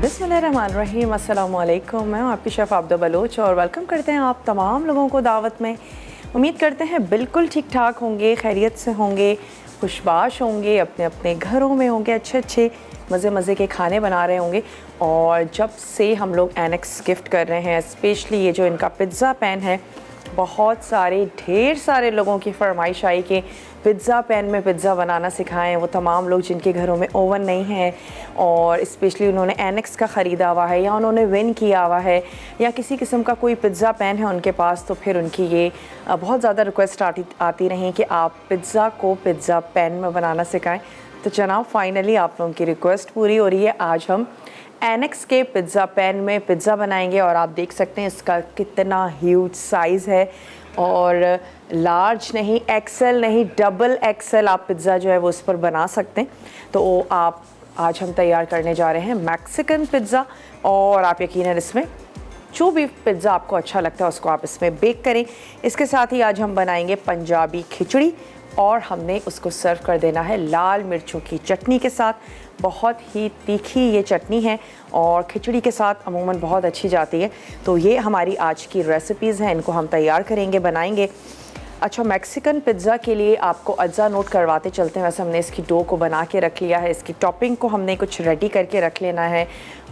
बिस्मिल्लाहिर्रहमानिर्रहीम, अस्सलामु अलैकुम। मैं हूँ आपकी शेफ़ आबिदा बलोच और वेलकम करते हैं आप तमाम लोगों को दावत में। उम्मीद करते हैं बिल्कुल ठीक ठाक होंगे, खैरियत से होंगे, खुशबाश होंगे, अपने अपने घरों में होंगे, अच्छे अच्छे मज़े मज़े के खाने बना रहे होंगे। और जब से हम लोग एनेक्स गिफ्ट कर रहे हैं, स्पेशली ये जो इनका पिज़्ज़ा पैन है, बहुत सारे ढेर सारे लोगों की फरमाइश आई कि पिज़्ज़ा पैन में पिज़्ज़ा बनाना सिखाएं। वो तमाम लोग जिनके घरों में ओवन नहीं है और स्पेशली उन्होंने एनेक्स का ख़रीदा हुआ है या उन्होंने विन किया हुआ है या किसी किस्म का कोई पिज़्ज़ा पैन है उनके पास, तो फिर उनकी ये बहुत ज़्यादा रिक्वेस्ट आती रही कि आप पिज़्ज़ा को पिज़्ज़ा पैन में बनाना सिखाएं। तो जनाब फाइनली आप लोगों की रिक्वेस्ट पूरी हो रही है। आज हम एनेक्स के पिज़्ज़ा पैन में पिज़्ज़ा बनाएंगे और आप देख सकते हैं इसका कितना ह्यूज साइज़ है और लार्ज नहीं, एक्सेल नहीं, डबल एक्सेल आप पिज़्ज़ा जो है वो उस पर बना सकते हैं। तो आप आज हम तैयार करने जा रहे हैं मैक्सिकन पिज़्ज़ा और आप यकीनन इसमें जो भी पिज़्ज़ा आपको अच्छा लगता है उसको आप इसमें बेक करें। इसके साथ ही आज हम बनाएंगे पंजाबी खिचड़ी और हमने उसको सर्व कर देना है लाल मिर्चों की चटनी के साथ। बहुत ही तीखी ये चटनी है और खिचड़ी के साथ अमूमन बहुत अच्छी जाती है। तो ये हमारी आज की रेसिपीज़ हैं, इनको हम तैयार करेंगे, बनाएंगे। अच्छा, मैक्सिकन पिज़्ज़ा के लिए आपको अज्जा नोट करवाते चलते हैं। वैसे हमने इसकी डो को बना के रख लिया है, इसकी टॉपिंग को हमने कुछ रेडी करके रख लेना है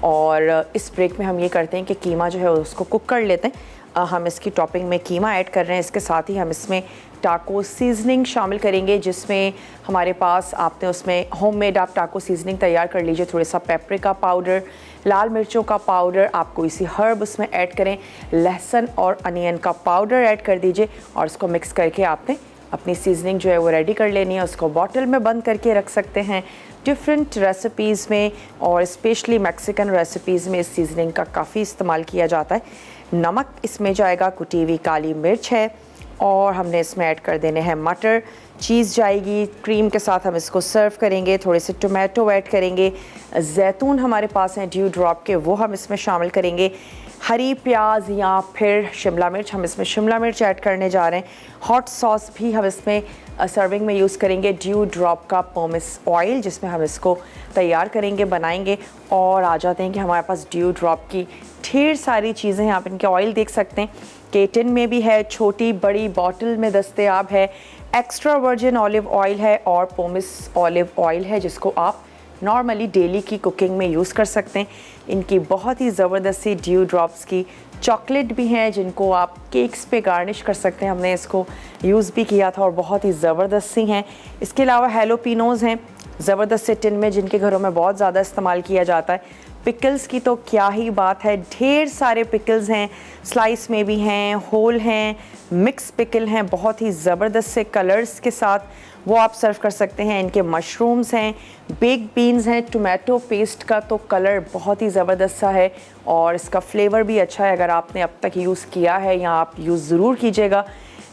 और इस ब्रेक में हम ये करते हैं कि कीमा जो है उसको कुक कर लेते हैं। हम इसकी टॉपिंग में कीमा ऐड कर रहे हैं। इसके साथ ही हम इसमें टाको सीजनिंग शामिल करेंगे, जिसमें हमारे पास आपने उसमें होममेड आप टाको सीजनिंग तैयार कर लीजिए। थोड़ा सा पेपरिका पाउडर, लाल मिर्चों का पाउडर, आप कोई सी हर्ब उसमें ऐड करें, लहसुन और अनियन का पाउडर ऐड कर दीजिए और उसको मिक्स करके आपने अपनी सीजनिंग जो है वो रेडी कर लेनी है। उसको बॉटल में बंद करके रख सकते हैं। डिफरेंट रेसिपीज़ में और स्पेशली मैक्सिकन रेसिपीज़ में इस सीजनिंग का काफ़ी इस्तेमाल किया जाता है। नमक इसमें जाएगा, कुटी हुई काली मिर्च है और हमने इसमें ऐड कर देने हैं मटर, चीज़ जाएगी, क्रीम के साथ हम इसको सर्व करेंगे। थोड़े से टोमेटो ऐड करेंगे, जैतून हमारे पास हैं ड्यू ड्रॉप के, वो हम इसमें शामिल करेंगे। हरी प्याज या फिर शिमला मिर्च, हम इसमें शिमला मिर्च ऐड करने जा रहे हैं। हॉट सॉस भी हम इसमें सर्विंग में यूज़ करेंगे, ड्यू ड्रॉप का पोमेस ऑयल, जिसमें हम इसको तैयार करेंगे, बनाएंगे। और आ जाते हैं कि हमारे पास ड्यू ड्रॉप की ढेर सारी चीज़ें हैं। आप इनके ऑयल देख सकते हैं कि टिन में भी है, छोटी बड़ी बॉटल में दस्तयाब है। एक्स्ट्रा वर्जिन ऑलिव ऑयल है और पोमेस ऑलिव ऑयल है, जिसको आप नॉर्मली डेली की कुकिंग में यूज़ कर सकते हैं। इनकी बहुत ही ज़बरदस्त सी ड्यू ड्रॉप्स की चॉकलेट भी हैं, जिनको आप केक्स पे गार्निश कर सकते हैं। हमने इसको यूज़ भी किया था और बहुत ही ज़बरदस्त सी हैं। इसके अलावा हैलोपिनोज़ हैं ज़बरदस्त से टिन में, जिनके घरों में बहुत ज़्यादा इस्तेमाल किया जाता है। पिकल्स की तो क्या ही बात है, ढेर सारे पिकल्स हैं, स्लाइस में भी हैं, होल हैं, मिक्स पिकल हैं, बहुत ही ज़बरदस्त से कलर्स के साथ, वो आप सर्व कर सकते हैं। इनके मशरूम्स हैं, बेक बीन्स हैं, टोमेटो पेस्ट का तो कलर बहुत ही ज़बरदस्त सा है और इसका फ्लेवर भी अच्छा है। अगर आपने अब तक यूज़ किया है या आप यूज़ ज़रूर कीजिएगा।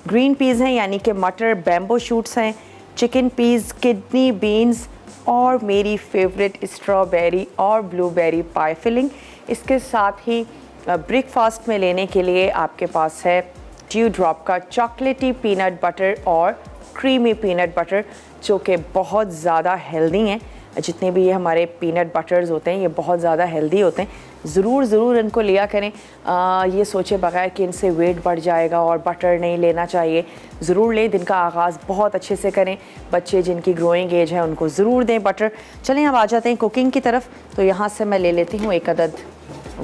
ग्रीन पीज़ हैं यानी कि मटर, बैम्बो शूट्स हैं, चिकन पीज़, किडनी बीन्स और मेरी फेवरेट स्ट्रॉबेरी और ब्लूबेरी पाई फिलिंग। इसके साथ ही ब्रेकफास्ट में लेने के लिए आपके पास है ड्यू ड्रॉप का चॉकलेटी पीनट बटर और क्रीमी पीनट बटर, जो कि बहुत ज़्यादा हेल्दी हैं। जितने भी ये हमारे पीनट बटर्स होते हैं ये बहुत ज़्यादा हेल्दी होते हैं। ज़रूर इनको लिया करें। ये सोचे बगैर कि इनसे वेट बढ़ जाएगा और बटर नहीं लेना चाहिए, ज़रूर लें। दिन का आगाज़ बहुत अच्छे से करें। बच्चे जिनकी ग्रोइंग एज है उनको ज़रूर दें बटर। चलें अब आ जाते हैं कुकिंग की तरफ। तो यहाँ से मैं ले लेती हूँ एक अदद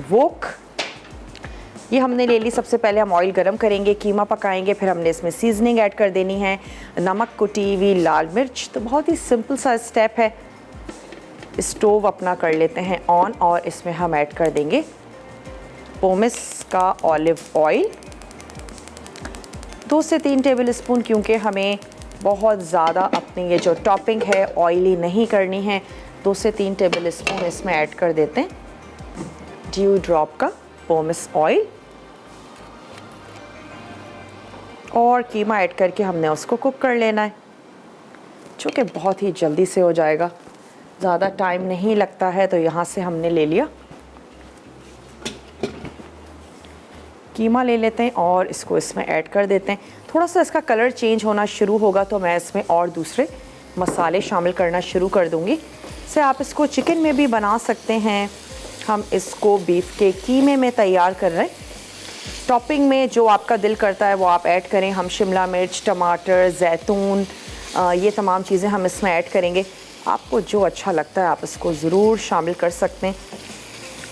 वोक। ये हमने ले ली। सबसे पहले हम ऑयल गरम करेंगे, कीमा पकाएंगे, फिर हमने इसमें सीजनिंग ऐड कर देनी है, नमक, कुटी हुई लाल मिर्च। तो बहुत ही सिंपल सा स्टेप है। स्टोव अपना कर लेते हैं ऑन और इसमें हम ऐड कर देंगे पोमेस का ऑलिव ऑयल, 2 से 3 टेबल स्पून, क्योंकि हमें बहुत ज़्यादा अपनी ये जो टॉपिंग है ऑयली नहीं करनी है। 2 से 3 टेबल स्पून इसमें ऐड कर देते हैं ड्यू ड्रॉप का पोमेस ऑयल और कीमा ऐड करके हमने उसको कुक कर लेना है, जो कि बहुत ही जल्दी से हो जाएगा, ज़्यादा टाइम नहीं लगता है। तो यहाँ से हमने ले लिया कीमा, ले लेते हैं और इसको इसमें ऐड कर देते हैं। थोड़ा सा इसका कलर चेंज होना शुरू होगा तो मैं इसमें और दूसरे मसाले शामिल करना शुरू कर दूँगी। से आप इसको चिकन में भी बना सकते हैं हम इसको बीफ के कीमे में तैयार कर रहे हैं। टॉपिंग में जो आपका दिल करता है वो आप ऐड करें। हम शिमला मिर्च, टमाटर, जैतून, ये तमाम चीज़ें हम इसमें ऐड करेंगे। आपको जो अच्छा लगता है आप इसको ज़रूर शामिल कर सकते हैं।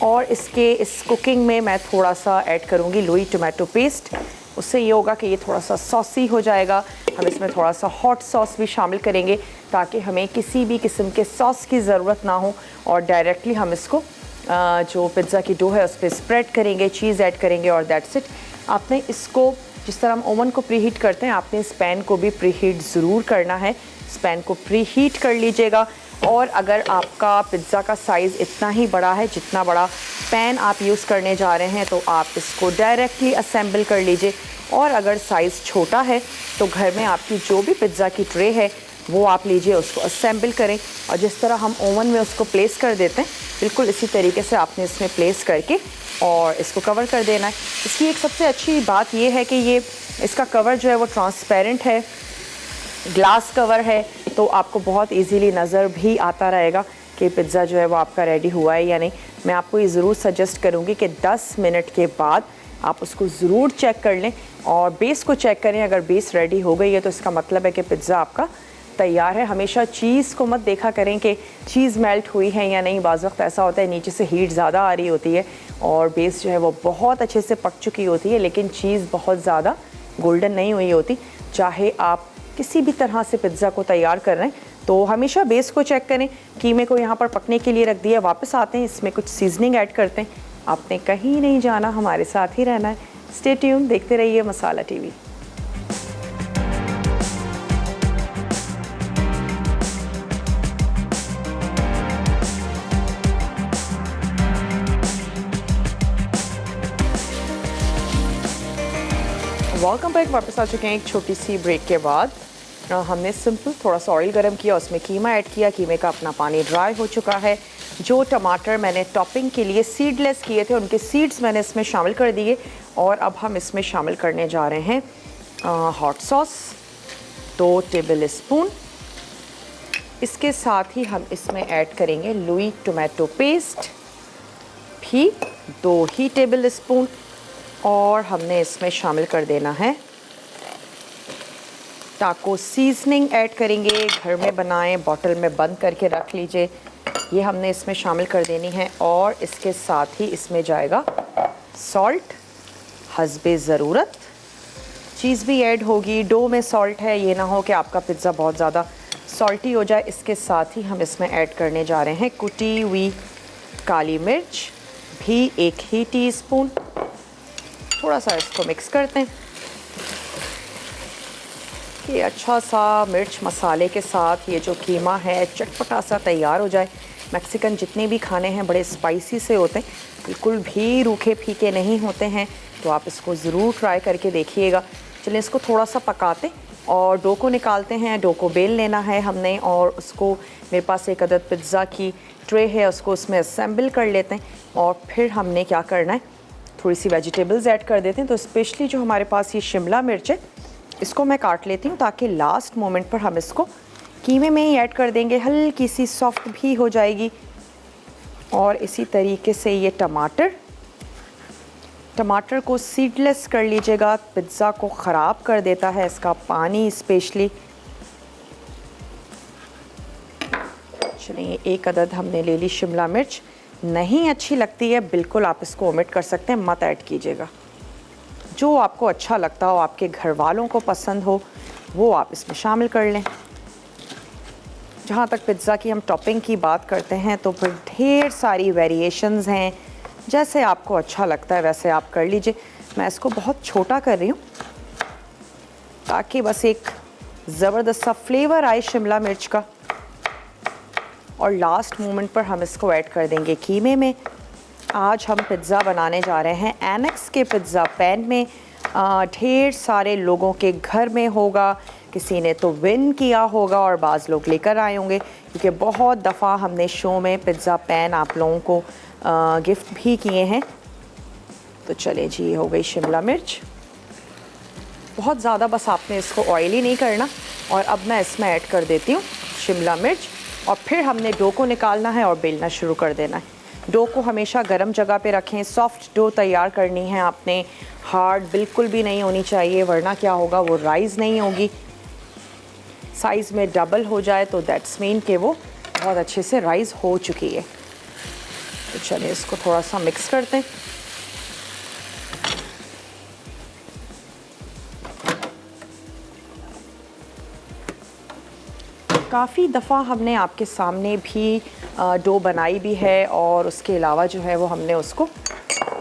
और इस कुकिंग में मैं थोड़ा सा ऐड करूँगी लुई टोमेटो पेस्ट। उससे ये होगा कि ये थोड़ा सा सॉसी हो जाएगा। हम इसमें थोड़ा सा हॉट सॉस भी शामिल करेंगे ताकि हमें किसी भी किस्म के सॉस की ज़रूरत ना हो और डायरेक्टली हम इसको जो पिज़्ज़ा की डो है उस पर स्प्रेड करेंगे, चीज़ ऐड करेंगे और दैट्स इट। आपने इसको जिस तरह हम ओवन को प्रीहीट करते हैं आपने इस पैन को भी प्रीहीट ज़रूर करना है। इस पैन को प्रीहीट कर लीजिएगा। और अगर आपका पिज़्ज़ा का साइज़ इतना ही बड़ा है जितना बड़ा पैन आप यूज़ करने जा रहे हैं तो आप इसको डायरेक्टली असेंबल कर लीजिए। और अगर साइज़ छोटा है तो घर में आपकी जो भी पिज़्ज़ा की ट्रे है वो आप लीजिए, उसको असेंबल करें और जिस तरह हम ओवन में उसको प्लेस कर देते हैं बिल्कुल इसी तरीके से आपने इसमें प्लेस करके और इसको कवर कर देना है। इसकी एक सबसे अच्छी बात ये है कि ये इसका कवर जो है वो ट्रांसपेरेंट है, ग्लास कवर है, तो आपको बहुत इजीली नज़र भी आता रहेगा कि पिज़्ज़ा जो है वो आपका रेडी हुआ है या नहीं। मैं आपको ये ज़रूर सजेस्ट करूँगी कि 10 मिनट के बाद आप उसको ज़रूर चेक कर लें और बेस को चेक करें। अगर बेस रेडी हो गई है तो इसका मतलब है कि पिज़्ज़ा आपका तैयार है। हमेशा चीज़ को मत देखा करें कि चीज़ मेल्ट हुई है या नहीं। बाज़ वक्त ऐसा होता है नीचे से हीट ज़्यादा आ रही होती है और बेस जो है वो बहुत अच्छे से पक चुकी होती है लेकिन चीज़ बहुत ज़्यादा गोल्डन नहीं हुई होती। चाहे आप किसी भी तरह से पिज़्ज़ा को तैयार कर रहे हैं तो हमेशा बेस को चेक करें। कीमे को यहाँ पर पकने के लिए रख दिया, वापस आते हैं, इसमें कुछ सीजनिंग ऐड करते हैं। आपने कहीं नहीं जाना, हमारे साथ ही रहना है। स्टे ट्यून, देखते रहिए मसाला टीवी। वेलकम बैक, वापस आ चुके हैं एक छोटी सी ब्रेक के बाद। हमने सिंपल थोड़ा सा ऑयल गरम किया, उसमें कीमा ऐड किया। कीमे का अपना पानी ड्राई हो चुका है। जो टमाटर मैंने टॉपिंग के लिए सीडलेस किए थे उनके सीड्स मैंने इसमें शामिल कर दिए और अब हम इसमें शामिल करने जा रहे हैं हॉट सॉस 2 टेबल स्पून। इसके साथ ही हम इसमें ऐड करेंगे लुई टोमेटो पेस्ट भी 2 ही टेबल स्पून और हमने इसमें शामिल कर देना है टाको सीजनिंग ऐड करेंगे। घर में बनाएं, बॉटल में बंद करके रख लीजिए। ये हमने इसमें शामिल कर देनी है और इसके साथ ही इसमें जाएगा सॉल्ट हस्बे ज़रूरत। चीज़ भी ऐड होगी। डो में सॉल्ट है, ये ना हो कि आपका पिज़्ज़ा बहुत ज़्यादा सॉल्टी हो जाए। इसके साथ ही हम इसमें ऐड करने जा रहे हैं कुटी हुई काली मिर्च भी 1 ही टीस्पून। थोड़ा सा इसको मिक्स करते हैं कि अच्छा सा मिर्च मसाले के साथ ये जो कीमा है चटपटा सा तैयार हो जाए। मैक्सिकन जितने भी खाने हैं बड़े स्पाइसी से होते हैं, बिल्कुल भी रूखे फीके नहीं होते हैं, तो आप इसको ज़रूर ट्राई करके देखिएगा। चलिए इसको थोड़ा सा पकाते और डो को निकालते हैं। डो को बेल लेना है हमने और उसको, मेरे पास एक अदद पिज़्ज़ा की ट्रे है, उसको उसमें असेंबल कर लेते हैं और फिर हमने क्या करना है, थोड़ी सी वेजिटेबल्स ऐड कर देते हैं। तो स्पेशली जो हमारे पास ये शिमला मिर्च है इसको मैं काट लेती हूँ ताकि लास्ट मोमेंट पर हम इसको कीमे में ही ऐड कर देंगे, हल्की सी सॉफ्ट भी हो जाएगी। और इसी तरीके से ये टमाटर को सीडलेस कर लीजिएगा, पिज़्ज़ा को ख़राब कर देता है इसका पानी स्पेशली। चलिए एक अदद हमने ले ली शिमला मिर्च। नहीं अच्छी लगती है बिल्कुल आप इसको ओमिट कर सकते हैं, मत ऐड कीजिएगा। जो आपको अच्छा लगता हो, आपके घर वालों को पसंद हो, वो आप इसमें शामिल कर लें। जहाँ तक पिज़्ज़ा की हम टॉपिंग की बात करते हैं तो फिर ढेर सारी वेरिएशंस हैं, जैसे आपको अच्छा लगता है वैसे आप कर लीजिए। मैं इसको बहुत छोटा कर रही हूँ ताकि बस एक ज़बरदस्त सा फ्लेवर आए शिमला मिर्च का। और लास्ट मोमेंट पर हम इसको ऐड कर देंगे कीमे में। आज हम पिज़्ज़ा बनाने जा रहे हैं एनेक्स के पिज़्ज़ा पैन में। ढेर सारे लोगों के घर में होगा, किसी ने तो विन किया होगा और बाज़ लोग लेकर आए होंगे, क्योंकि बहुत दफ़ा हमने शो में पिज़्ज़ा पैन आप लोगों को गिफ्ट भी किए हैं। तो चले जी, हो गई शिमला मिर्च बहुत ज़्यादा, बस आपने इसको ऑयली नहीं करना। और अब मैं इसमें ऐड कर देती हूँ शिमला मिर्च और फिर हमने डो को निकालना है और बेलना शुरू कर देना है। डो को हमेशा गर्म जगह पे रखें। सॉफ्ट डो तैयार करनी है आपने, हार्ड बिल्कुल भी नहीं होनी चाहिए, वरना क्या होगा, वो राइज़ नहीं होगी। साइज़ में डबल हो जाए तो दैट्स मीन कि वो बहुत अच्छे से राइज़ हो चुकी है। तो चलिए इसको थोड़ा सा मिक्स करते हैं। काफ़ी दफ़ा हमने आपके सामने भी डो बनाई भी है और उसके अलावा जो है वो हमने उसको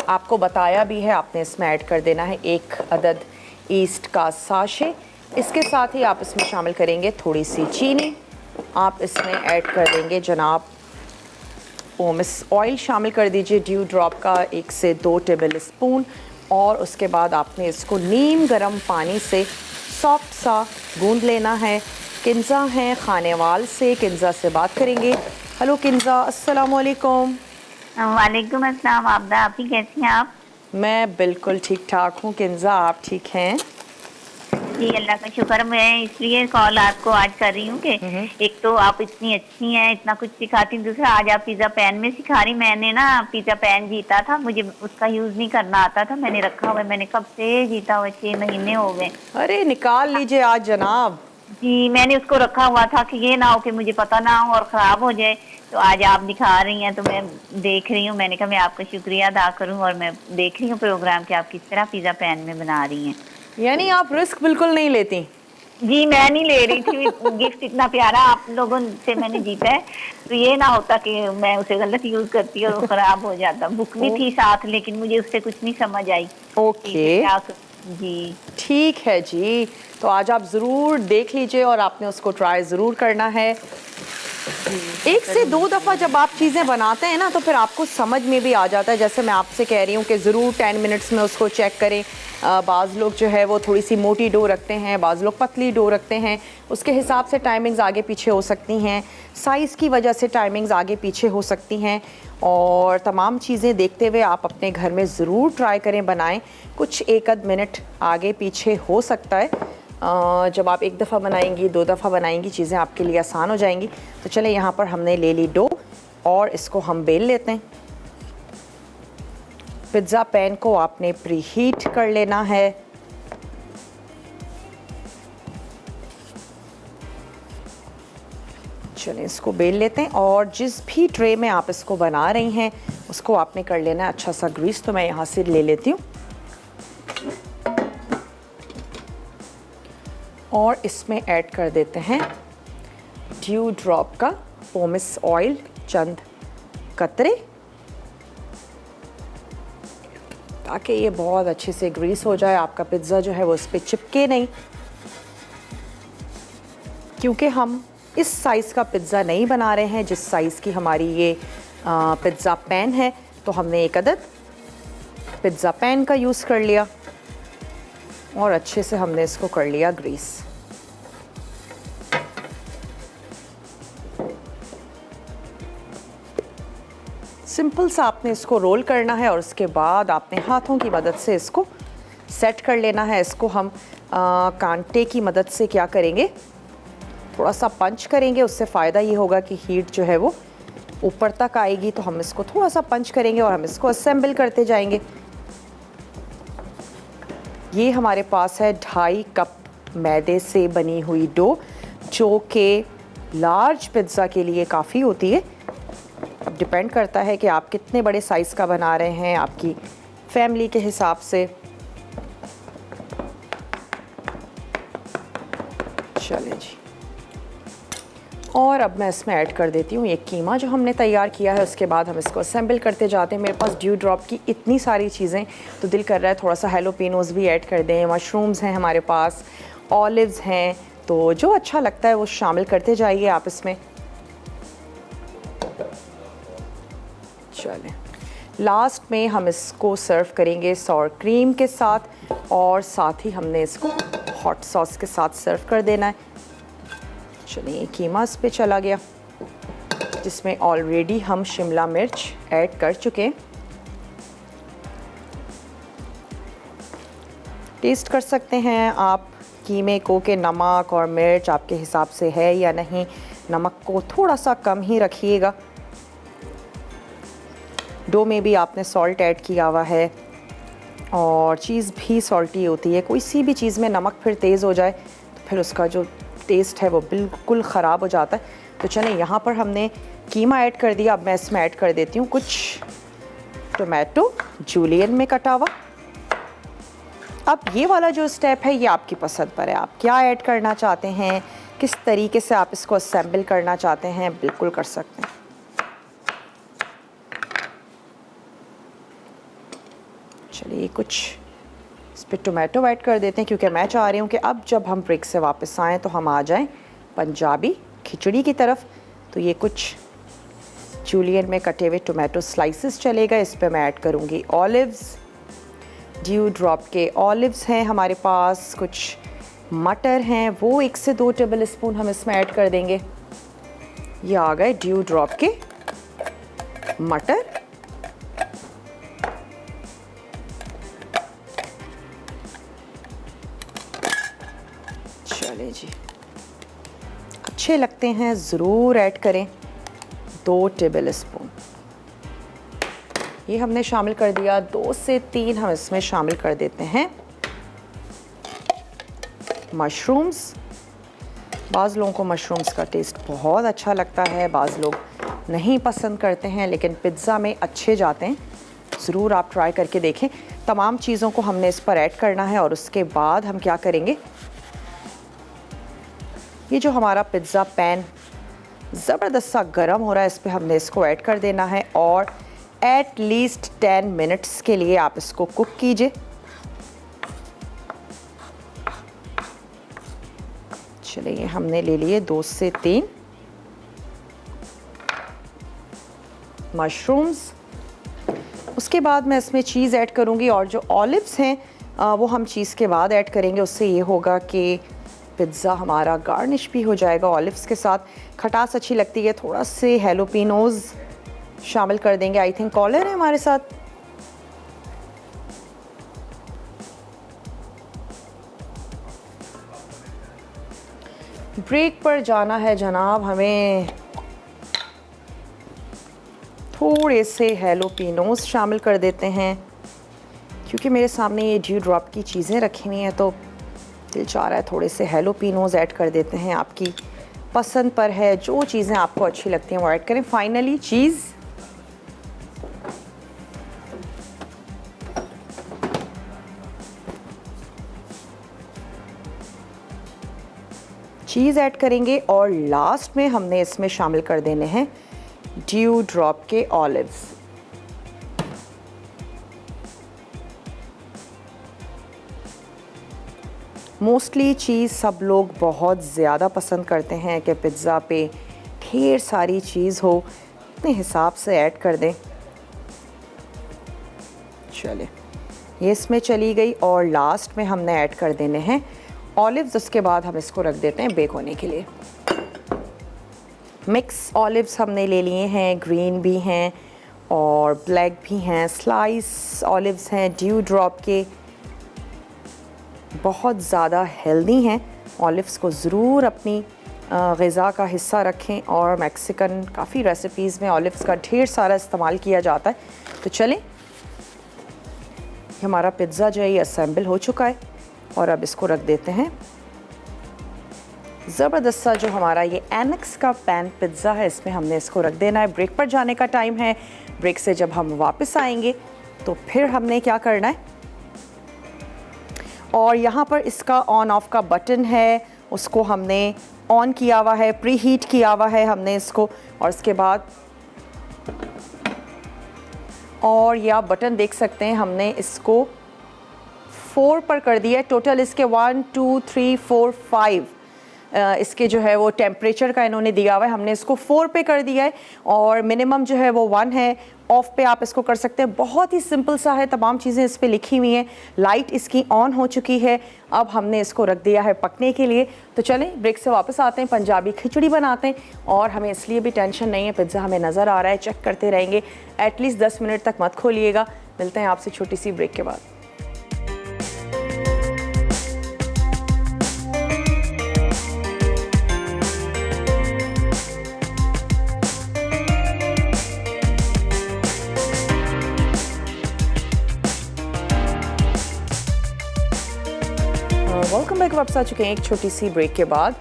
आपको बताया भी है। आपने इसमें ऐड कर देना है 1 अदद ईस्ट का साशे। इसके साथ ही आप इसमें शामिल करेंगे थोड़ी सी चीनी। आप इसमें ऐड कर देंगे जनाब पोमेस ऑयल शामिल कर दीजिए ड्यू ड्रॉप का 1 से 2 टेबल स्पून। और उसके बाद आपने इसको नीम गर्म पानी से सॉफ्ट सा गूंद लेना है। किंजा हैं खानेवाल से, किंजा से बात करेंगे। हेलो किंजा, अस्सलाम वालेकुम। वालेकुम अस्सलाम आबदा, आप ही कैसी हैं आप? मैं बिल्कुल ठीक ठाक हूँ किंजा, आप ठीक हैं? जी अल्लाह का शुक्र। मैं इसलिए कॉल आपको आज कर रही हूँ कि एक तो आप इतनी अच्छी हैं, इतना कुछ सिखाती, दूसरा आज आप पिज़्ज़ा पैन में सिखा रही। मैंने ना पिज़्ज़ा पैन जीता था, मुझे उसका यूज़ नहीं करना आता था, मैंने रखा हुआ है, मैंने कब से जीता हुआ, 6 महीने हो गए। अरे निकाल लीजिए आज जनाब। जी मैंने उसको रखा हुआ था कि ये ना हो कि मुझे पता ना हो और ख़राब हो जाए। तो आज आप दिखा रही हैं तो मैं देख रही हूँ, मैंने कहा मैं आपका शुक्रिया अदा करूँ। और मैं देख रही हूँ प्रोग्राम कि आप किस तरह पिज़्ज़ा पैन में बना रही हैं। यानी आप रिस्क बिल्कुल नहीं लेती? जी मैं नहीं ले रही थी, गिफ्ट इतना प्यारा आप लोगों से मैंने जीता है, तो ये ना होता कि मैं उसे गलत यूज करती और वो खराब हो जाता। बुक भी थी साथ, लेकिन मुझे उससे कुछ नहीं समझ आई। ओके जी ठीक है जी, तो आज आप ज़रूर देख लीजिए और आपने उसको ट्राई ज़रूर करना है। 1 से 2 दफ़ा जब आप चीज़ें बनाते हैं ना तो फिर आपको समझ में भी आ जाता है। जैसे मैं आपसे कह रही हूँ कि ज़रूर 10 मिनट्स में उसको चेक करें। बाज़ लोग जो है वो थोड़ी सी मोटी डो रखते हैं, बाज़ लोग पतली डो रखते हैं, उसके हिसाब से टाइमिंग्स आगे पीछे हो सकती हैं, साइज़ की वजह से टाइमिंग्स आगे पीछे हो सकती हैं। और तमाम चीज़ें देखते हुए आप अपने घर में ज़रूर ट्राई करें, बनाएं। कुछ 1 आध मिनट आगे पीछे हो सकता है। जब आप 1 दफ़ा बनाएंगी, 2 दफ़ा बनाएंगी, चीज़ें आपके लिए आसान हो जाएंगी। तो चलें, यहाँ पर हमने ले ली डो और इसको हम बेल लेते हैं। पिज़्ज़ा पैन को आपने प्री हीट कर लेना है। चलें इसको बेल लेते हैं और जिस भी ट्रे में आप इसको बना रही हैं उसको आपने कर लेना है अच्छा सा ग्रीस। तो मैं यहाँ से ले लेती हूँ और इसमें ऐड कर देते हैं ड्यू ड्रॉप का पोमेस ऑयल, चंद कतरे, ताकि ये बहुत अच्छे से ग्रीस हो जाए, आपका पिज़्ज़ा जो है वो इस पर चिपके नहीं। क्योंकि हम इस साइज़ का पिज़्ज़ा नहीं बना रहे हैं जिस साइज़ की हमारी ये पिज़्ज़ा पैन है, तो हमने 1 अदद पिज़्ज़ा पैन का यूज़ कर लिया और अच्छे से हमने इसको कर लिया ग्रीस। सिंपल सा आपने इसको रोल करना है और उसके बाद आपने हाथों की मदद से इसको सेट कर लेना है। इसको हम कांटे की मदद से क्या करेंगे, थोड़ा सा पंच करेंगे। उससे फ़ायदा ये होगा कि हीट जो है वो ऊपर तक आएगी। तो हम इसको थोड़ा सा पंच करेंगे और हम इसको असेंबल करते जाएंगे। ये हमारे पास है 2.5 कप मैदे से बनी हुई डो, जो कि लार्ज पिज़्ज़ा के लिए काफ़ी होती है। अब डिपेंड करता है कि आप कितने बड़े साइज़ का बना रहे हैं, आपकी फैमिली के हिसाब से। चलें जी, और अब मैं इसमें ऐड कर देती हूँ ये कीमा जो हमने तैयार किया है। उसके बाद हम इसको असेंबल करते जाते हैं। मेरे पास ड्यू ड्रॉप की इतनी सारी चीज़ें, तो दिल कर रहा है थोड़ा सा हैलोपिनोज़ भी ऐड कर दें। मशरूम्स हैं हमारे पास, ऑलिव्स हैं, तो जो अच्छा लगता है वो शामिल करते जाइए आप इसमें। चलें, लास्ट में हम इसको सर्व करेंगे सॉर क्रीम के साथ और साथ ही हमने इसको हॉट सॉस के साथ सर्व कर देना है। चलिए, कीमा इस पे चला गया जिसमें ऑलरेडी हम शिमला मिर्च ऐड कर चुके हैं। टेस्ट कर सकते हैं आप कीमे को कि नमक और मिर्च आपके हिसाब से है या नहीं। नमक को थोड़ा सा कम ही रखिएगा। डो में भी आपने सॉल्ट ऐड किया हुआ है और चीज़ भी सॉल्टी होती है। कोई सी भी चीज़ में नमक फिर तेज़ हो जाए तो फिर उसका जो टेस्ट है वो बिल्कुल ख़राब हो जाता है। तो चलें, यहाँ पर हमने कीमा ऐड कर दिया। अब मैं इसमें ऐड कर देती हूँ कुछ टोमेटो जूलियन में कटा हुआ। अब ये वाला जो स्टेप है ये आपकी पसंद पर है, आप क्या ऐड करना चाहते हैं, किस तरीके से आप इसको असेंबल करना चाहते हैं, बिल्कुल कर सकते हैं। चलिए कुछ इस पर टोमेटो ऐड कर देते हैं क्योंकि मैं चाह रही हूँ कि अब जब हम ब्रेक से वापस आएँ तो हम आ जाएं पंजाबी खिचड़ी की तरफ। तो ये कुछ जूलियन में कटे हुए टोमेटो स्लाइसेस चलेगा। इस पर मैं ऐड करूँगी ऑलिव्स, ड्यू ड्रॉप के ऑलिव्स हैं हमारे पास, कुछ मटर हैं वो 1 से 2 टेबल स्पून हम इसमें ऐड कर देंगे। ये आ गए ड्यू ड्रॉप के मटर। चले जी, अच्छे लगते हैं, ज़रूर ऐड करें 2 टेबल स्पून। ये हमने शामिल कर दिया। 2 से 3 हम इसमें शामिल कर देते हैं मशरूम्स। बाज़ लोगों को मशरूम्स का टेस्ट बहुत अच्छा लगता है, बाज़ लोग नहीं पसंद करते हैं, लेकिन पिज़्ज़ा में अच्छे जाते हैं। ज़रूर आप ट्राई करके देखें। तमाम चीज़ों को हमने इस पर ऐड करना है और उसके बाद हम क्या करेंगे, ये जो हमारा पिज़्ज़ा पैन ज़बरदस्त सा गर्म हो रहा है, इस पर हमने इसको ऐड कर देना है और एट लीस्ट 10 मिनट्स के लिए आप इसको कुक कीजिए। चलिए, हमने ले लिए 2 से 3 मशरूम्स। उसके बाद मैं इसमें चीज़ ऐड करूँगी और जो ऑलिव्स हैं वो हम चीज़ के बाद ऐड करेंगे। उससे ये होगा कि पिज़्ज़ा हमारा गार्निश भी हो जाएगा ऑलिव्स के साथ। खटास अच्छी लगती है, थोड़ा से हैलोपिनोज़ शामिल कर देंगे। आई थिंक कॉलर है हमारे साथ। ब्रेक पर जाना है जनाब हमें। थोड़े से हैलोपिनोज़ शामिल कर देते हैं क्योंकि मेरे सामने ये ड्यू ड्रॉप की चीज़ें रखी हुई हैं, तो दिल चाह रहा है थोड़े से हैलोपिनोज़ ऐड कर देते हैं। आपकी पसंद पर है, जो चीज़ें आपको अच्छी लगती हैं वो ऐड करें। फाइनली चीज़ ऐड करेंगे और लास्ट में हमने इसमें शामिल कर देने हैं ड्यू ड्रॉप के ऑलिव्स। मोस्टली चीज़ सब लोग बहुत ज़्यादा पसंद करते हैं कि पिज़्ज़ा पे ढेर सारी चीज़ हो, अपने हिसाब से ऐड कर दें। चले, ये इसमें चली गई और लास्ट में हमने ऐड कर देने हैं ऑलिव्स। उसके बाद हम इसको रख देते हैं बेक होने के लिए। मिक्स ऑलिव्स हमने ले लिए हैं, ग्रीन भी हैं और ब्लैक भी हैं। स्लाइस ऑलिव्स हैं ड्यू ड्रॉप के, बहुत ज़्यादा हेल्दी हैं। ऑलिव्स को ज़रूर अपनी ग़िज़ा का हिस्सा रखें और मैक्सिकन काफ़ी रेसिपीज़ में ऑलिव्स का ढेर सारा इस्तेमाल किया जाता है। तो चलें, हमारा पिज़्ज़ा जो है ये असेंबल हो चुका है और अब इसको रख देते हैं। ज़बरदस्त सा जो हमारा ये एनेक्स का पैन पिज़्ज़ा है, इसमें हमने इसको रख देना है। ब्रेक पर जाने का टाइम है। ब्रेक से जब हम वापस आएंगे तो फिर हमने क्या करना है, और यहाँ पर इसका ऑन ऑफ का बटन है, उसको हमने ऑन किया हुआ है, प्री हीट किया हुआ है हमने इसको। और इसके बाद और ये आप बटन देख सकते हैं, हमने इसको 4 पर कर दिया है। टोटल इसके 1 2 3 4 5 इसके जो है वो टेम्परेचर का इन्होंने दिया हुआ है, हमने इसको 4 पे कर दिया है और मिनिमम जो है वो 1 है। ऑफ पे आप इसको कर सकते हैं। बहुत ही सिंपल सा है, तमाम चीज़ें इस पे लिखी हुई हैं। लाइट इसकी ऑन हो चुकी है। अब हमने इसको रख दिया है पकने के लिए। तो चलें, ब्रेक से वापस आते हैं, पंजाबी खिचड़ी बनाते हैं। और हमें इसलिए भी टेंशन नहीं है, पिज़्ज़ा हमें नज़र आ रहा है, चेक करते रहेंगे। एटलीस्ट 10 मिनट तक मत खोलिएगा। मिलते हैं आपसे छोटी सी ब्रेक के बाद। लेकर वापस आ चुके हैं एक छोटी सी ब्रेक के बाद।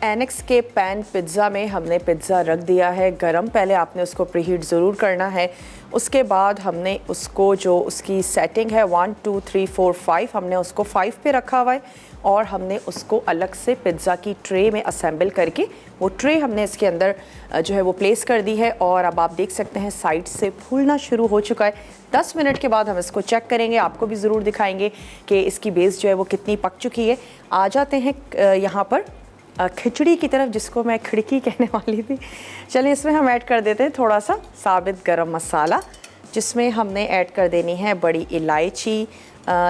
एनेक्स के पैन पिज़्ज़ा में हमने पिज़्ज़ा रख दिया है गरम। पहले आपने उसको प्रीहीट ज़रूर करना है। उसके बाद हमने उसको जो उसकी सेटिंग है 1 2 3 4 5 हमने उसको 5 पे रखा हुआ है और हमने उसको अलग से पिज़्ज़ा की ट्रे में असेंबल करके वो ट्रे हमने इसके अंदर जो है वो प्लेस कर दी है। और अब आप देख सकते हैं साइड से फूलना शुरू हो चुका है। 10 मिनट के बाद हम इसको चेक करेंगे, आपको भी ज़रूर दिखाएंगे कि इसकी बेस जो है वो कितनी पक चुकी है। आ जाते हैं यहाँ पर खिचड़ी की तरफ, जिसको मैं खिड़की कहने वाली थी। चलिए इसमें हम ऐड कर देते हैं थोड़ा सा साबित गरम मसाला, जिसमें हमने ऐड कर देनी है बड़ी इलायची,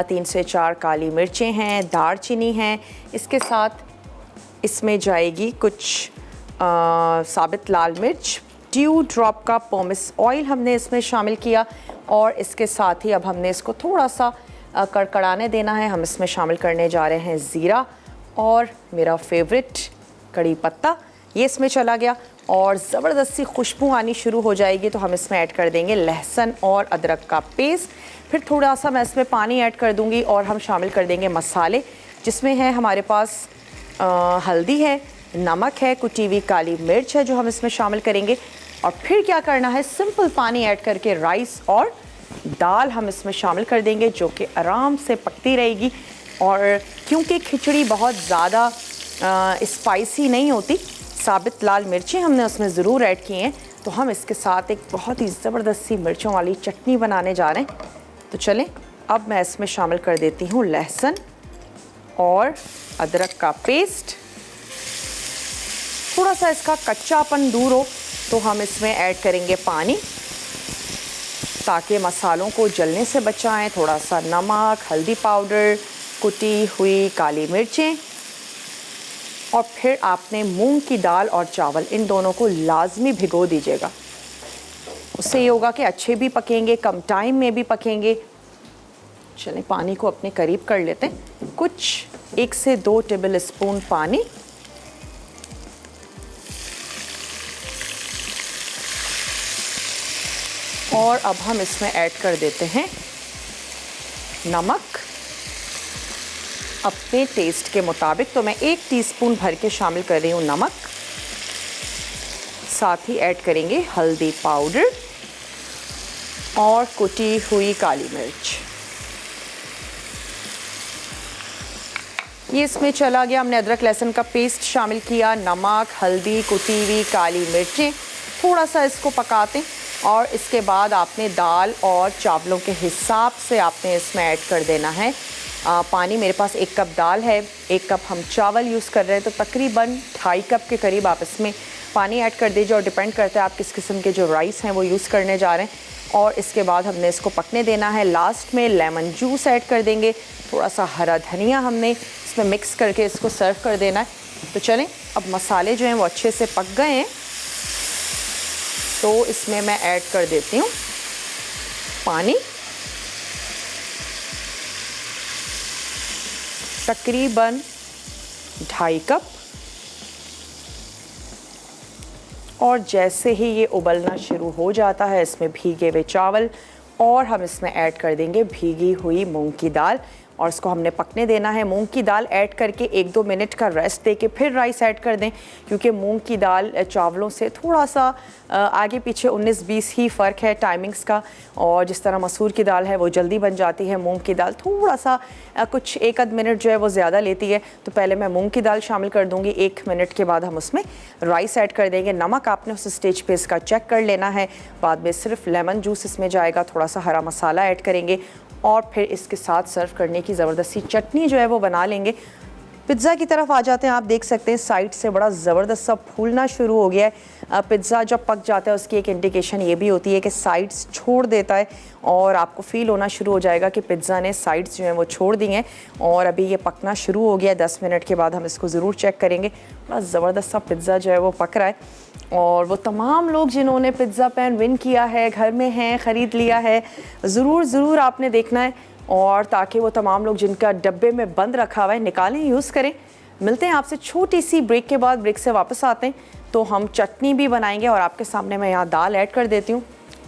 3 से 4 काली मिर्चें हैं, दालचीनी हैं। इसके साथ इसमें जाएगी कुछ साबित लाल मिर्च, ड्यू ड्रॉप का पोमेस ऑयल हमने इसमें शामिल किया। और इसके साथ ही अब हमने इसको थोड़ा सा कड़कड़ाने देना है। हम इसमें शामिल करने जा रहे हैं ज़ीरा और मेरा फेवरेट कड़ी पत्ता, ये इसमें चला गया और ज़बरदस्त सी खुशबू आनी शुरू हो जाएगी। तो हम इसमें ऐड कर देंगे लहसुन और अदरक का पेस्ट। फिर थोड़ा सा मैं इसमें पानी ऐड कर दूंगी और हम शामिल कर देंगे मसाले, जिसमें है हमारे पास हल्दी है, नमक है, कुटी हुई काली मिर्च है जो हम इसमें शामिल करेंगे। और फिर क्या करना है, सिंपल पानी ऐड करके राइस और दाल हम इसमें शामिल कर देंगे, जो कि आराम से पकती रहेगी। और क्योंकि खिचड़ी बहुत ज़्यादा स्पाइसी नहीं होती, साबित लाल मिर्चें हमने उसमें ज़रूर ऐड की हैं, तो हम इसके साथ एक बहुत ही ज़बरदस्त सी मिर्चों वाली चटनी बनाने जा रहे हैं। तो चलें अब मैं इसमें शामिल कर देती हूँ लहसुन और अदरक का पेस्ट। थोड़ा सा इसका कच्चापन दूर हो तो हम इसमें ऐड करेंगे पानी, ताकि मसालों को जलने से बचाएं। थोड़ा सा नमक, हल्दी पाउडर, कुटी हुई काली मिर्चें और फिर आपने मूंग की दाल और चावल इन दोनों को लाजमी भिगो दीजिएगा। उससे ये होगा कि अच्छे भी पकेंगे, कम टाइम में भी पकेंगे। चलें पानी को अपने करीब कर लेते हैं, कुछ 1 से 2 टेबल स्पून पानी। और अब हम इसमें ऐड कर देते हैं नमक अपने टेस्ट के मुताबिक। तो मैं 1 टीस्पून भर के शामिल कर रही हूँ नमक। साथ ही ऐड करेंगे हल्दी पाउडर और कुटी हुई काली मिर्च। ये इसमें चला गया। हमने अदरक लहसुन का पेस्ट शामिल किया, नमक, हल्दी, कुटी हुई काली मिर्चें। थोड़ा सा इसको पकाते और इसके बाद आपने दाल और चावलों के हिसाब से आपने इसमें ऐड कर देना है पानी। मेरे पास 1 कप दाल है, 1 कप हम चावल यूज़ कर रहे हैं, तो तकरीबन 2.5 कप के करीब आप इसमें पानी ऐड कर दीजिए। और डिपेंड करता है आप किस किस्म के जो राइस हैं वो यूज़ करने जा रहे हैं। और इसके बाद हमने इसको पकने देना है। लास्ट में लेमन जूस ऐड कर देंगे, थोड़ा सा हरा धनिया हमने इसमें मिक्स करके इसको सर्व कर देना है। तो चलें अब मसाले जो हैं वो अच्छे से पक गए हैं, तो इसमें मैं ऐड कर देती हूँ पानी, तकरीबन 2.5 कप। और जैसे ही ये उबलना शुरू हो जाता है, इसमें भीगे हुए चावल और हम इसमें ऐड कर देंगे भीगी हुई मूंग की दाल और इसको हमने पकने देना है। मूंग की दाल ऐड करके 1-2 मिनट का रेस्ट दे के फिर राइस ऐड कर दें, क्योंकि मूंग की दाल चावलों से थोड़ा सा आगे पीछे 19-20 ही फ़र्क है टाइमिंग्स का। और जिस तरह मसूर की दाल है वो जल्दी बन जाती है, मूंग की दाल थोड़ा सा कुछ 1-आध मिनट जो है वो ज़्यादा लेती है। तो पहले मैं मूंग की दाल शामिल कर दूँगी, 1 मिनट के बाद हम उसमें राइस ऐड कर देंगे। नमक आपने उस स्टेज पे इसका चेक कर लेना है। बाद में सिर्फ लेमन जूस इसमें जाएगा, थोड़ा सा हरा मसाला ऐड करेंगे और फिर इसके साथ सर्व करने की ज़बरदस्त सी चटनी जो है वो बना लेंगे। पिज़्ज़ा की तरफ आ जाते हैं। आप देख सकते हैं साइड से बड़ा ज़बरदस्त सा फूलना शुरू हो गया है। पिज़्ज़ा जब पक जाता है उसकी एक इंडिकेशन ये भी होती है कि साइड्स छोड़ देता है और आपको फ़ील होना शुरू हो जाएगा कि पिज़्ज़ा ने साइड्स जो हैं वो छोड़ दी हैं और अभी ये पकना शुरू हो गया है। 10 मिनट के बाद हम इसको ज़रूर चेक करेंगे। बड़ा ज़बरदस्त सा पिज़्ज़ा जो है वो पक रहा है। और वो तमाम लोग जिन्होंने पिज़्ज़ा पैन विन किया है, घर में हैं, ख़रीद लिया है, ज़रूर आपने देखना है। और ताकि वो तमाम लोग जिनका डब्बे में बंद रखा हुआ है निकालें, यूज़ करें। मिलते हैं आपसे छोटी सी ब्रेक के बाद। ब्रेक से वापस आते हैं तो हम चटनी भी बनाएंगे और आपके सामने मैं यहाँ दाल ऐड कर देती हूँ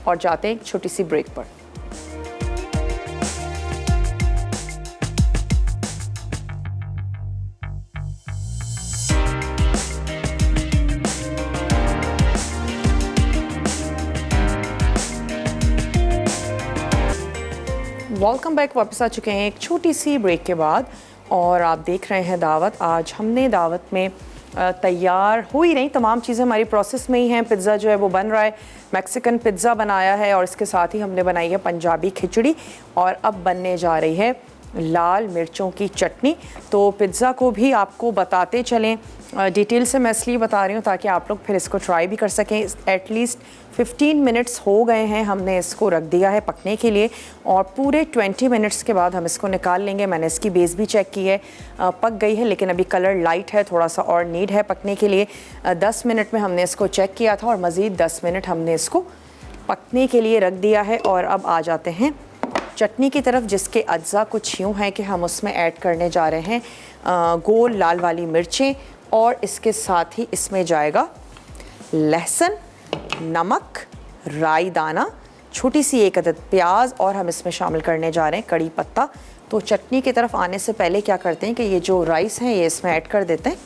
और जाते हैं एक छोटी सी ब्रेक पर। Welcome back. वापस आ चुके हैं एक छोटी सी ब्रेक के बाद और आप देख रहे हैं दावत। आज हमने दावत में तैयार हो ही रही तमाम चीज़ें हमारी प्रोसेस में ही हैं। पिज़्ज़ा जो है वो बन रहा है, मैक्सिकन पिज़्ज़ा बनाया है और इसके साथ ही हमने बनाई है पंजाबी खिचड़ी और अब बनने जा रही है लाल मिर्चों की चटनी। तो पिज़्ज़ा को भी आपको बताते चलें, डिटेल से मैं इसलिए बता रही हूँ ताकि आप लोग फिर इसको ट्राई भी कर सकें। एटलीस्ट 15 मिनट्स हो गए हैं हमने इसको रख दिया है पकने के लिए और पूरे 20 मिनट्स के बाद हम इसको निकाल लेंगे। मैंने इसकी बेस भी चेक की है, पक गई है, लेकिन अभी कलर लाइट है, थोड़ा सा और नीड है पकने के लिए। 10 मिनट में हमने इसको चेक किया था और मज़ीद 10 मिनट हमने इसको पकने के लिए रख दिया है। और अब आ जाते हैं चटनी की तरफ, जिसके अज्जा कुछ यूँ हैं कि हम उसमें ऐड करने जा रहे हैं गोल लाल वाली मिर्चें और इसके साथ ही इसमें जाएगा लहसुन, नमक, राई दाना, छोटी सी एक अदद प्याज और हम इसमें शामिल करने जा रहे हैं कड़ी पत्ता। तो चटनी की तरफ आने से पहले क्या करते हैं कि ये जो राइस हैं ये इसमें ऐड कर देते हैं।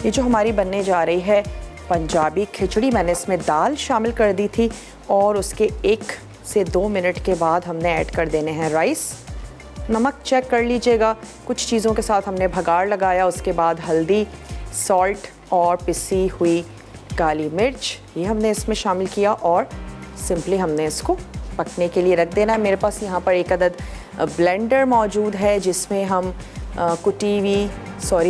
ये जो हमारी बनने जा रही है पंजाबी खिचड़ी, मैंने इसमें दाल शामिल कर दी थी और उसके 1 से 2 मिनट के बाद हमने ऐड कर देने हैं राइस। नमक चेक कर लीजिएगा, कुछ चीज़ों के साथ हमने भगाड़ लगाया। उसके बाद हल्दी, सॉल्ट और पिसी हुई काली मिर्च ये हमने इसमें शामिल किया और सिंपली हमने इसको पकने के लिए रख देना है। मेरे पास यहाँ पर एक अदद ब्लेंडर मौजूद है जिसमें हम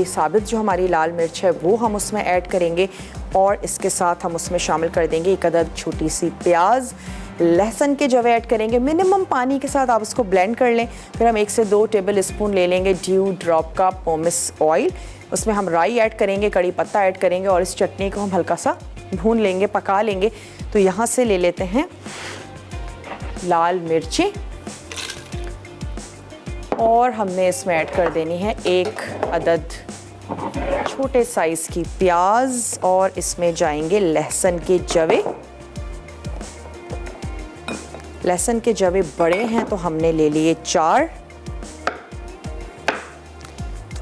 साबित जो हमारी लाल मिर्च है वो हम उसमें ऐड करेंगे और इसके साथ हम उसमें शामिल कर देंगे एक अदद छोटी सी प्याज, लहसुन के जवे ऐड करेंगे मिनिमम पानी के साथ। आप उसको ब्लेंड कर लें। फिर हम 1 से 2 टेबल स्पून ले लेंगे ड्यू ड्रॉप का पोमिस ऑयल, उसमें हम राई ऐड करेंगे, कड़ी पत्ता ऐड करेंगे और इस चटनी को हम हल्का सा भून लेंगे, पका लेंगे। तो यहाँ से ले लेते हैं लाल मिर्ची और हमने इसमें ऐड कर देनी है 1 अदद छोटे साइज़ की प्याज और इसमें जाएंगे लहसुन के जवे। लहसुन के जवे बड़े हैं तो हमने ले लिए 4।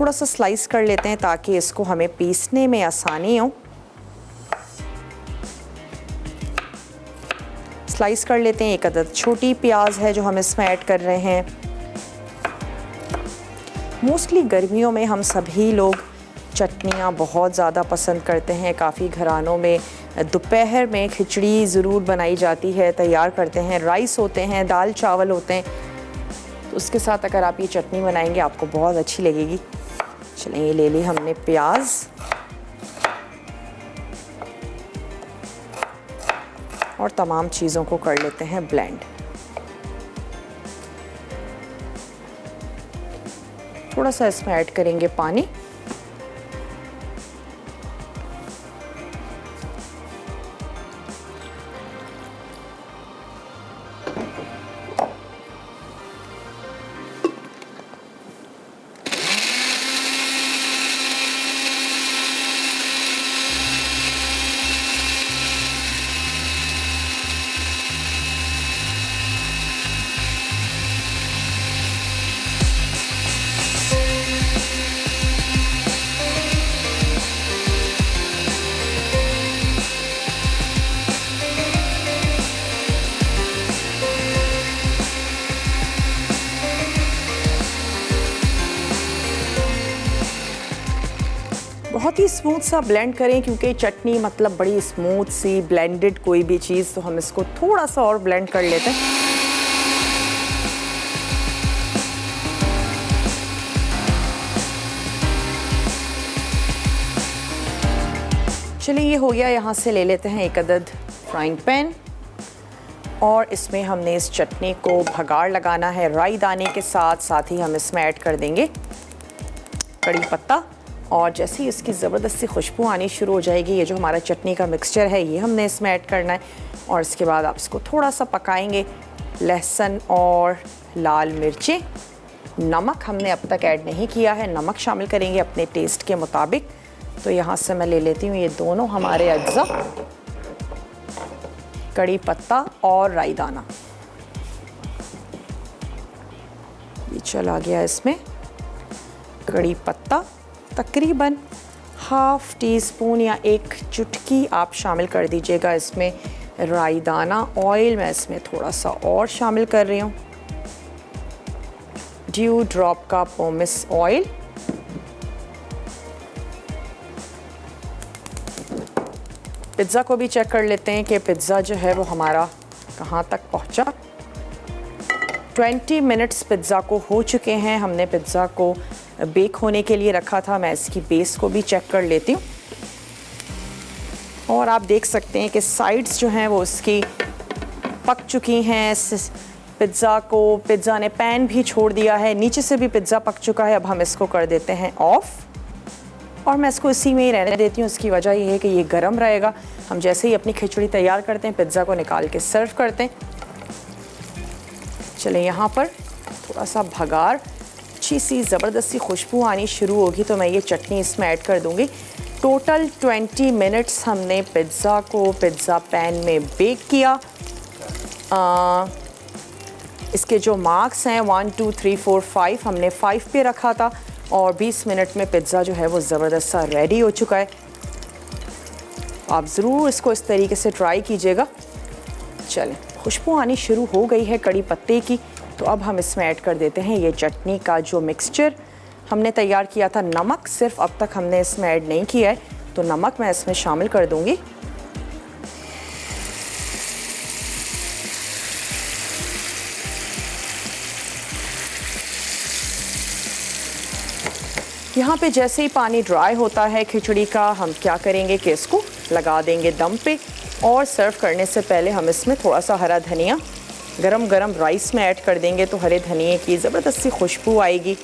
थोड़ा सा स्लाइस कर लेते हैं ताकि इसको हमें पीसने में आसानी हो। स्लाइस कर लेते हैं। 1 अदद छोटी प्याज है जो हम इसमें ऐड कर रहे हैं। मोस्टली गर्मियों में हम सभी लोग चटनियाँ बहुत ज़्यादा पसंद करते हैं। काफ़ी घरानों में दोपहर में खिचड़ी ज़रूर बनाई जाती है, तैयार करते हैं। राइस होते हैं, दाल चावल होते हैं, तो उसके साथ अगर आप ये चटनी बनाएंगे आपको बहुत अच्छी लगेगी। चलिए ये ले ली हमने प्याज और तमाम चीज़ों को कर लेते हैं ब्लेंड। थोड़ा सा इसमें ऐड करेंगे पानी। बहुत ही स्मूथ सा ब्लेंड करें क्योंकि चटनी मतलब बड़ी स्मूथ सी ब्लेंडेड कोई भी चीज़, तो हम इसको थोड़ा सा और ब्लेंड कर लेते हैं। चलिए ये हो गया। यहाँ से ले लेते हैं 1 अदद फ्राइंग पैन और इसमें हमने इस चटनी को भगाड़ लगाना है राई दाने के साथ। साथ ही हम इसमें ऐड कर देंगे कड़ी पत्ता और जैसे ही इसकी ज़बरदस्त सी खुशबू आनी शुरू हो जाएगी, ये जो हमारा चटनी का मिक्सचर है ये हमने इसमें ऐड करना है और इसके बाद आप इसको थोड़ा सा पकाएंगे। लहसुन और लाल मिर्चें, नमक हमने अब तक ऐड नहीं किया है, नमक शामिल करेंगे अपने टेस्ट के मुताबिक। तो यहाँ से मैं ले लेती हूँ ये दोनों हमारे अज्जा, कड़ी पत्ता और राई दाना। ये चला गया इसमें कड़ी पत्ता, तकरीबन हाफ़ टी स्पून या 1 चुटकी आप शामिल कर दीजिएगा इसमें राई दाना। ऑयल मैं इसमें थोड़ा सा और शामिल कर रही हूँ, ड्यू ड्रॉप का पोमिस ऑयल। पिज़्ज़ा को भी चेक कर लेते हैं कि पिज़्ज़ा जो है वो हमारा कहाँ तक पहुँचा। 20 मिनट्स पिज़्ज़ा को हो चुके हैं। हमने पिज़्ज़ा को बेक होने के लिए रखा था। मैं इसकी बेस को भी चेक कर लेती हूँ और आप देख सकते हैं कि साइड्स जो हैं वो उसकी पक चुकी हैं। पिज़्ज़ा ने पैन भी छोड़ दिया है, नीचे से भी पिज़्ज़ा पक चुका है। अब हम इसको कर देते हैं ऑफ़ और मैं इसको इसी में ही रहने देती हूँ। इसकी वजह ये है कि ये गर्म रहेगा। हम जैसे ही अपनी खिचड़ी तैयार करते हैं पिज़्ज़ा को निकाल के सर्व करते हैं। चलें, यहाँ पर थोड़ा सा भगार, अच्छी सी ज़बरदस्ती खुशबू आनी शुरू होगी तो मैं ये चटनी इसमें ऐड कर दूँगी। टोटल 20 मिनट्स हमने पिज़्ज़ा पैन में बेक किया। इसके जो मार्क्स हैं 1 2 3 4 5 हमने 5 पे रखा था और 20 मिनट में पिज़्ज़ा जो है वो ज़बरदस्त सा रेडी हो चुका है। आप ज़रूर इसको इस तरीके से ट्राई कीजिएगा। चलें, खुशबू आनी शुरू हो गई है कड़ी पत्ते की, तो अब हम इसमें ऐड कर देते हैं ये चटनी का जो मिक्सचर हमने तैयार किया था। नमक सिर्फ अब तक हमने इसमें ऐड नहीं किया है, तो नमक मैं इसमें शामिल कर दूंगी। यहाँ पे जैसे ही पानी ड्राई होता है खिचड़ी का, हम क्या करेंगे कि इसको लगा देंगे दम पे और सर्व करने से पहले हम इसमें थोड़ा सा हरा धनिया गरम गरम राइस में ऐड कर देंगे तो हरे धनिए की ज़बरदस्त सी खुशबू आएगी।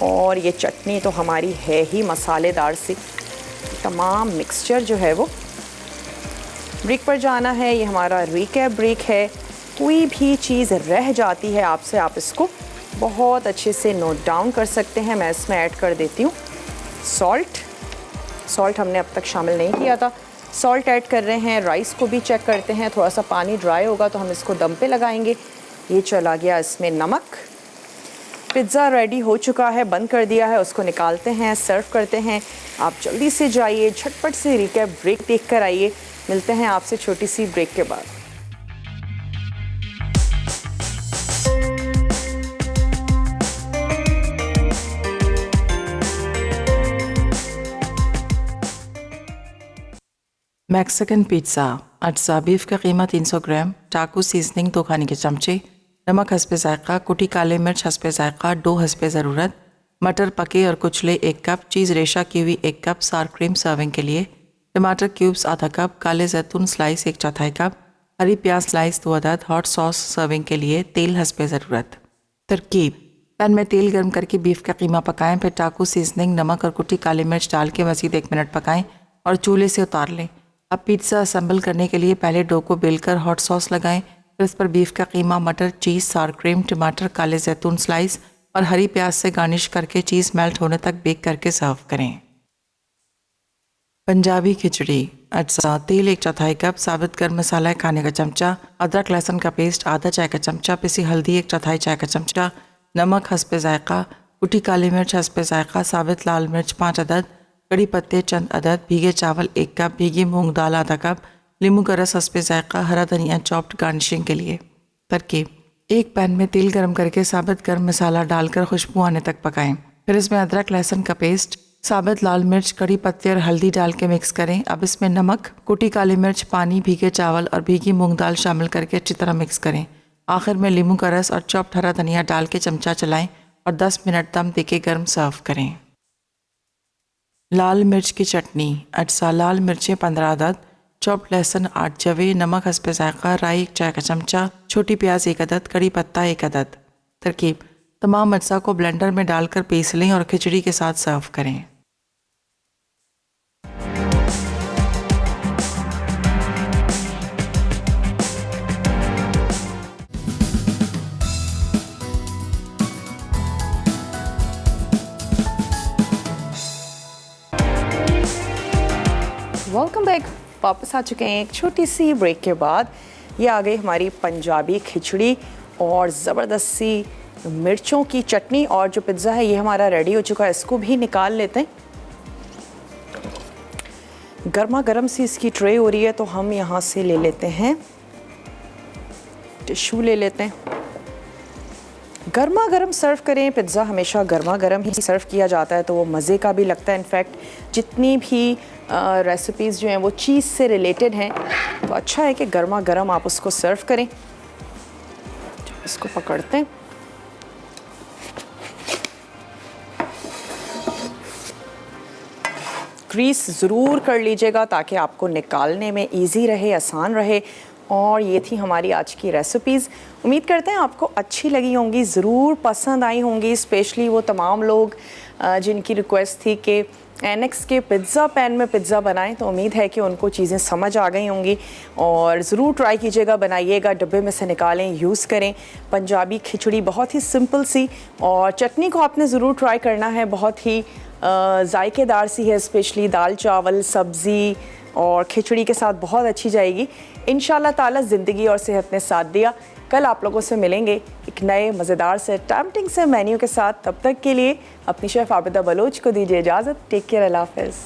और ये चटनी तो हमारी है ही मसालेदार सी। तमाम मिक्सचर जो है वो ब्रेक पर जाना है। ये हमारा रिकैप ब्रेक है। कोई भी चीज़ रह जाती है आपसे, आप इसको बहुत अच्छे से नोट डाउन कर सकते हैं। मैं इसमें ऐड कर देती हूँ सॉल्ट हमने अब तक शामिल नहीं किया था। सॉल्ट ऐड कर रहे हैं। राइस को भी चेक करते हैं, थोड़ा सा पानी ड्राई होगा तो हम इसको दम पे लगाएंगे। ये चला गया इसमें नमक। पिज़्ज़ा रेडी हो चुका है, बंद कर दिया है, उसको निकालते हैं, सर्व करते हैं। आप जल्दी से जाइए, झटपट से रिकैप ब्रेक देख कर आइए। मिलते हैं आपसे छोटी सी ब्रेक के बाद। मैक्सिकन पिज़्ज़ा अज्जा बीफ का कीमत 300 ग्राम, टाको सीजनिंग 2 खाने के चमचे, नमक हस्बे ज़ायक़ा, कुटी काले मिर्च हस्बे ज़ायक़ा, डो हस्बे ज़रूरत, मटर पके और कुचले 1 कप, चीज़ रेशा कीवी 1 कप, सार क्रीम सर्विंग के लिए, टमाटर क्यूब्स आधा कप, काले जैतून स्लाइस 1/4 कप, हरी प्याज स्लाइस 2 अदद, हॉट सॉस सर्विंग के लिए, तेल हस्बे ज़रूरत। तरकीब: पैन में तेल गर्म करके बीफ का कीमा पकाएं, फिर टाको सीजनिंग, नमक और कुटी काली मिर्च डाल के मज़ीद 1 मिनट पकाएं और चूल्हे से उतार लें। अब पिज़्ज़ा असेंबल करने के लिए पहले डो को बेलकर हॉट सॉस लगाएं, फिर इस पर बीफ का कीमा, मटर, चीज़, सार क्रीम, टमाटर, काले जैतून स्लाइस और हरी प्याज से गार्निश करके चीज़ मेल्ट होने तक बेक करके सर्व करें। पंजाबी खिचड़ी अज्जा: तेल 1/4 कप, साबित गर्म मसाला 1 खाने का चमचा, अदरक लहसुन का पेस्ट आधा चाय का चमचा, पिसी हल्दी 1/4 चाय का चमचा, नमक हस्बे ज़ायक़ा, कुटी काली मिर्च हस्बे ज़ायक़ा, साबित लाल मिर्च 5 अदद, कड़ी पत्ते चंद अदद, भीगे चावल 1 कप, भीगी मूंग दाल आधा कप, नींबू का रस हस्बे ज़ायक़ा, हरा धनिया चॉप्ड गार्निशिंग के लिए। तरकीब: एक पैन में तेल गर्म करके साबित गर्म मसाला डालकर खुशबू आने तक पकाएं, फिर इसमें अदरक लहसुन का पेस्ट, साबित लाल मिर्च, कड़ी पत्ते और हल्दी डाल के मिक्स करें। अब इसमें नमक, कुटी काली मिर्च, पानी, भीगे चावल और भीगी मूंग दाल शामिल करके अच्छी तरह मिक्स करें। आखिर में नींबू का रस और चॉप्ड हरा धनिया डाल के चमचा चलाएं और 10 मिनट दम देके गर्म सर्व करें। लाल मिर्च की चटनी अज्जा: लाल मिर्चें 15 अदद, चॉप्ड लहसुन 8 जवे, नमक हस्बे ज़ायक़ा, राई 1 चाय का चमचा, छोटी प्याज 1 अदद, कड़ी पत्ता 1 अदद। तरकीब: तमाम अज्जा को ब्लेंडर में डालकर पीस लें और खिचड़ी के साथ सर्व करें। Welcome back. वापस आ चुके हैं एक छोटी सी ब्रेक के बाद। ये आ गई हमारी पंजाबी खिचड़ी और ज़बरदस्त सी मिर्चों की चटनी, और जो पिज़्ज़ा है ये हमारा रेडी हो चुका है। इसको भी निकाल लेते हैं। गर्मा गर्म सी इसकी ट्रे हो रही है, तो हम यहाँ से ले लेते हैं टिश्यू ले लेते हैं। गर्मा गर्म सर्व करें। पिज़्ज़ा हमेशा गर्मा गर्म ही सर्व किया जाता है, तो वो मज़े का भी लगता है। इनफैक्ट जितनी भी रेसिपीज़ जो हैं वो चीज़ से रिलेटेड हैं, तो अच्छा है कि गर्मा गर्म आप उसको सर्व करें। इसको पकड़ते हैं। ग्रीस ज़रूर कर लीजिएगा ताकि आपको निकालने में इजी रहे, आसान रहे। और ये थी हमारी आज की रेसिपीज़। उम्मीद करते हैं आपको अच्छी लगी होंगी, ज़रूर पसंद आई होंगी। स्पेशली वो तमाम लोग जिनकी रिक्वेस्ट थी कि एनेक्स के पिज़्ज़ा पैन में पिज़्ज़ा बनाएं, तो उम्मीद है कि उनको चीज़ें समझ आ गई होंगी। और ज़रूर ट्राई कीजिएगा, बनाइएगा, डब्बे में से निकालें, यूज़ करें। पंजाबी खिचड़ी बहुत ही सिंपल सी, और चटनी को आपने ज़रूर ट्राई करना है, बहुत ही जायकेदार सी है। स्पेशली दाल चावल सब्ज़ी और खिचड़ी के साथ बहुत अच्छी जाएगी इंशाल्लाह ताला। ज़िंदगी और सेहत ने साथ दिया। कल आप लोगों से मिलेंगे एक नए मज़ेदार से टेम्पटिंग से मेन्यू के साथ। तब तक के लिए अपनी शेफ़ आबिदा बलोच को दीजिए इजाज़त। टेक केयर, अल्लाह हाफ़िज़।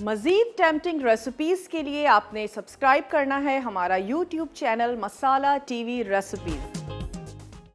मज़ीद टेम्पटिंग रेसिपीज़ के लिए आपने सब्सक्राइब करना है हमारा YouTube चैनल मसाला TV रेसिपीज़।